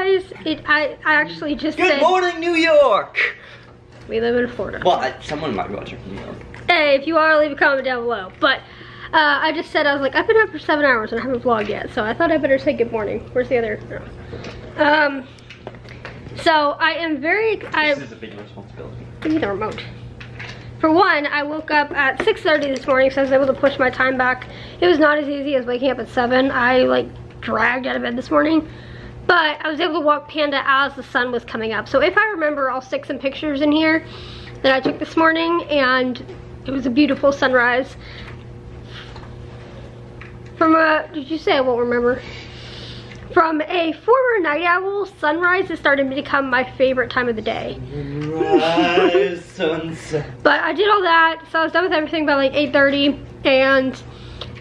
guys, I actually just Good morning, New York! We live in Florida. Well, someone might be watching from New York. Hey, if you are, leave a comment down below. But I just said, I was like, I've been up for 7 hours and I haven't vlogged yet, so I thought I better say good morning. Where's the other? So I am very. This is a big responsibility. Give me the remote. For one, I woke up at 6:30 this morning, so I was able to push my time back. It was not as easy as waking up at 7. I like dragged out of bed this morning, but I was able to walk Panda as the sun was coming up. So if I remember, I'll stick some pictures in here that I took this morning, and it was a beautiful sunrise. From a, did you say I won't remember? From a former night owl, sunrise is starting to become my favorite time of the day. Sunrise, sunset. But I did all that, so I was done with everything by like 8:30, and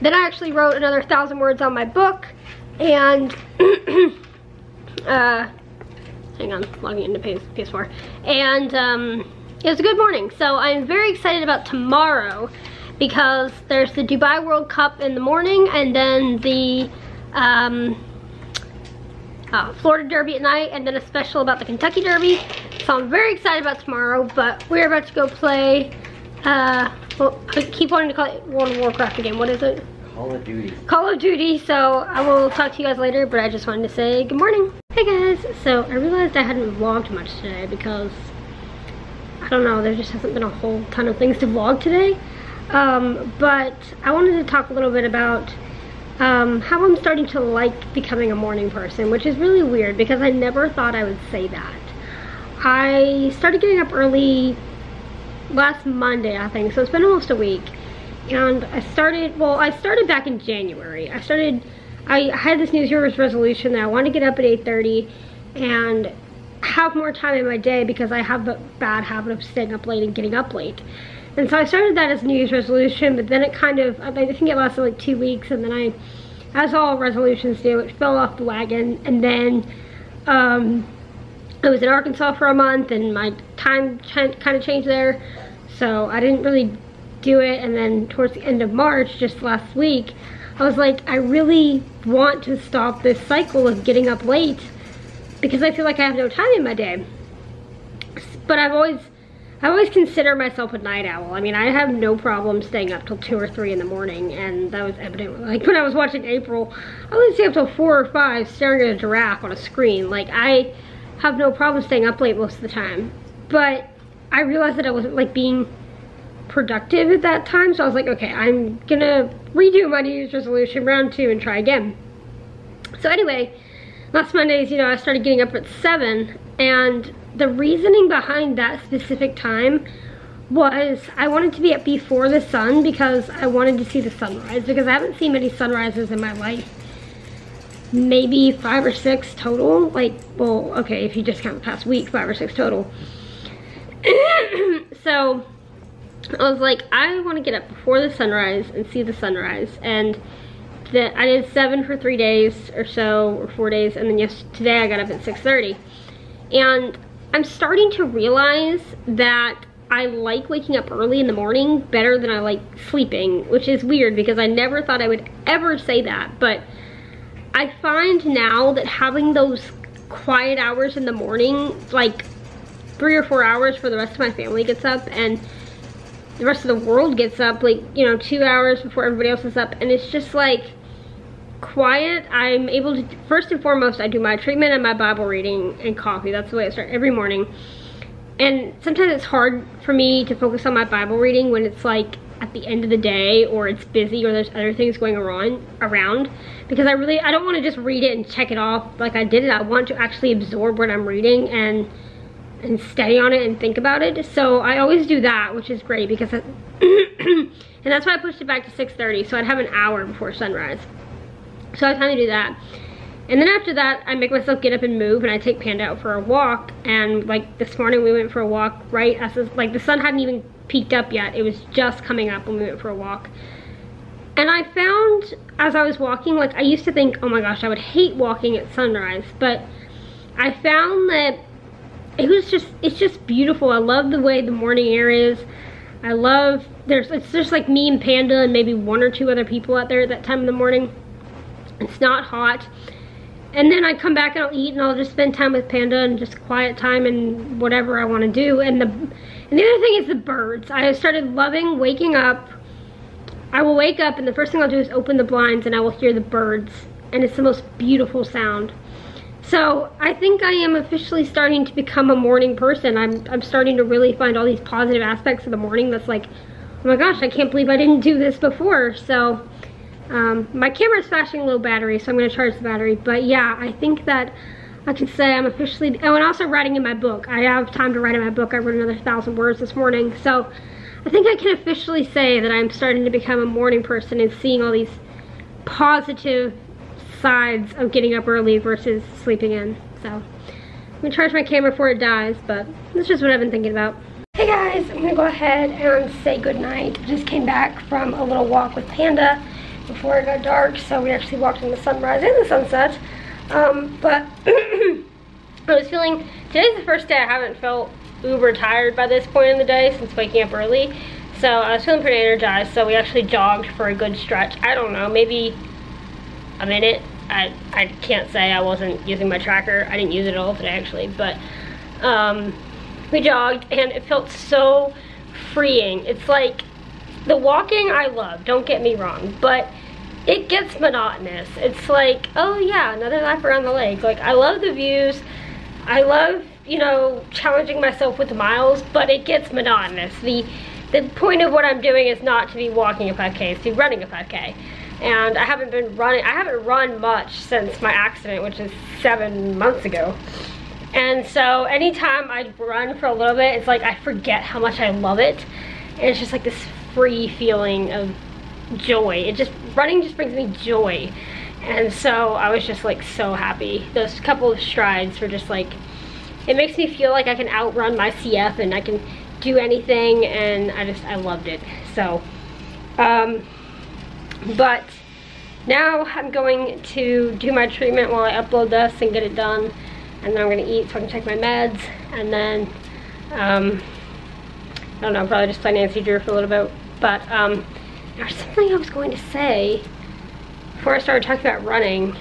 then I actually wrote another 1,000 words on my book, and hang on, logging into PS4, and it was a good morning. So I'm very excited about tomorrow because there's the Dubai World Cup in the morning, and then the Florida Derby at night, and then a special about the Kentucky Derby. So I'm very excited about tomorrow, but we're about to go play, well, I keep wanting to call it World of Warcraft again. What is it? Call of Duty. Call of Duty. So I will talk to you guys later, but I just wanted to say good morning. Hey guys, so I realized I hadn't vlogged much today because, I don't know, there just hasn't been a whole ton of things to vlog today. But I wanted to talk a little bit about how I'm starting to like becoming a morning person, which is really weird because I never thought I would say that. I started getting up early last Monday, I think, so it's been almost a week. And I started back in January. I had this New Year's resolution that I wanted to get up at 8:30 and have more time in my day because I have the bad habit of staying up late and getting up late. And so I started that as a New Year's resolution, but then it kind of, I think it lasted like 2 weeks, and then as all resolutions do, it fell off the wagon. And then I was in Arkansas for a month, and my time kind of changed there, so I didn't really do it. And then towards the end of March, just last week, I was like, I really want to stop this cycle of getting up late because I feel like I have no time in my day. But I always consider myself a night owl. I mean, I have no problem staying up till 2 or 3 in the morning, and that was evident. Like when I was watching April, I would stay up till 4 or 5 staring at a giraffe on a screen. Like I have no problem staying up late most of the time. But I realized that I wasn't like being productive at that time, so I was like, okay, I'm gonna redo my New Year's resolution round 2 and try again. So anyway, last Mondays, you know, I started getting up at 7, and the reasoning behind that specific time was I wanted to be up before the sun because I wanted to see the sunrise, because I haven't seen many sunrises in my life. Maybe 5 or 6 total. Like, well, okay, if you just count the past week, 5 or 6 total. So I was like, I want to get up before the sunrise and see the sunrise. And I did 7 for 3 days or so, or 4 days, and then today I got up at 6:30. And I'm starting to realize that I like waking up early in the morning better than I like sleeping, which is weird because I never thought I would ever say that. But I find now that having those quiet hours in the morning, like 3 or 4 hours before the rest of my family gets up and the rest of the world gets up, like, you know, 2 hours before everybody else is up, and it's just like quiet. I'm able to, first and foremost, I do my treatment and my Bible reading and coffee. That's the way I start every morning. And sometimes it's hard for me to focus on my Bible reading when it's like at the end of the day, or it's busy, or there's other things going around, because I don't want to just read it and check it off like I did it. I want to actually absorb what I'm reading and study on it and think about it. So I always do that, which is great because and that's why I pushed it back to 6:30, so I'd have an hour before sunrise. So I kind of do that. And then after that, I make myself get up and move, and I take Panda out for a walk. And like this morning, we went for a walk right as like the sun hadn't even peaked up yet. It was just coming up when we went for a walk. And I found as I was walking, like I used to think, oh my gosh, I would hate walking at sunrise, but I found that it's just beautiful. I love the way the morning air is. I love, it's just like me and Panda and maybe 1 or 2 other people out there at that time in the morning. It's not hot. And then I come back and I'll eat and I'll just spend time with Panda and just quiet time and whatever I want to do. And the other thing is the birds. I have started loving waking up. I will wake up and the first thing I'll do is open the blinds and I will hear the birds. And it's the most beautiful sound. So I think I am officially starting to become a morning person. I'm starting to really find all these positive aspects of the morning that's like, oh my gosh, I can't believe I didn't do this before. So my camera's flashing low battery, so I'm going to charge the battery. But yeah, I think that I can say I'm officially, oh, and also writing in my book. I have time to write in my book. I wrote another 1,000 words this morning. So I think I can officially say that I'm starting to become a morning person and seeing all these positive sides of getting up early versus sleeping in. So I'm gonna charge my camera before it dies, but that's just what I've been thinking about. Hey guys, I'm gonna go ahead and say goodnight. I just came back from a little walk with Panda before it got dark, so we actually walked in the sunrise and the sunset. But I was feeling, today's the first day I haven't felt uber tired by this point in the day since waking up early. So I was feeling pretty energized, so we actually jogged for a good stretch. I don't know, maybe a minute. I can't say, I wasn't using my tracker. I didn't use it at all today actually, but we jogged and it felt so freeing. It's like, the walking I love, don't get me wrong, but it gets monotonous. It's like, oh yeah, another lap around the lake. Like, I love the views. I love, you know, challenging myself with the miles, but it gets monotonous. The point of what I'm doing is not to be walking a 5K, it's to be running a 5K. And I haven't run much since my accident, which is 7 months ago. And so anytime I run for a little bit, it's like I forget how much I love it. And it's just like this free feeling of joy. Running just brings me joy. And so I was just like so happy. Those couple of strides were just like, it makes me feel like I can outrun my CF and I can do anything, and I loved it. So, but now I'm going to do my treatment while I upload this and get it done, and then I'm gonna eat so I can take my meds, and then I don't know, probably just play Nancy Drew for a little bit. But there's something I was going to say before I started talking about running,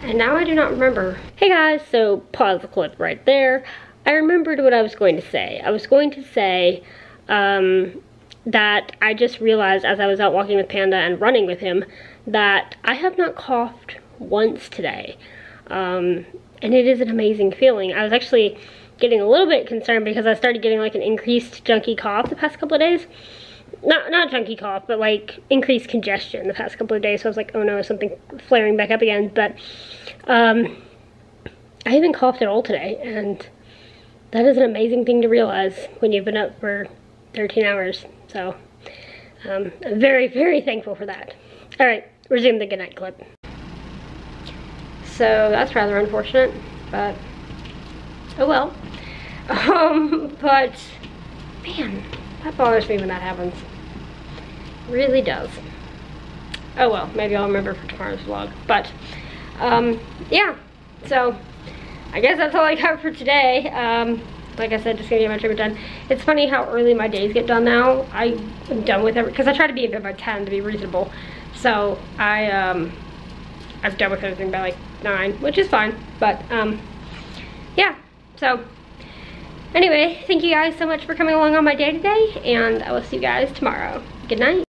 and now I do not remember. Hey guys, so pause the clip right there. I remembered what I was going to say. I was going to say that I just realized as I was out walking with Panda and running with him that I have not coughed once today. And it is an amazing feeling. I was actually getting a little bit concerned because I started getting like an increased junky cough the past couple of days. Not junky cough, but like increased congestion the past couple of days. So I was like, oh no, is something flaring back up again? But I haven't coughed at all today, and that is an amazing thing to realize when you've been up for 13 hours. So I'm very, very thankful for that. All right, resume the goodnight clip. So that's rather unfortunate, but oh well. But man, that bothers me when that happens. It really does. Oh well, maybe I'll remember for tomorrow's vlog. But yeah, so I guess that's all I got for today. Like I said, just gonna get my treatment done. It's funny how early my days get done now. I'm done with everything, because I try to be in bed by 10 to be reasonable. So I'm done with everything by like 9, which is fine. But yeah, so anyway, thank you guys so much for coming along on my day today, and I will see you guys tomorrow. Good night.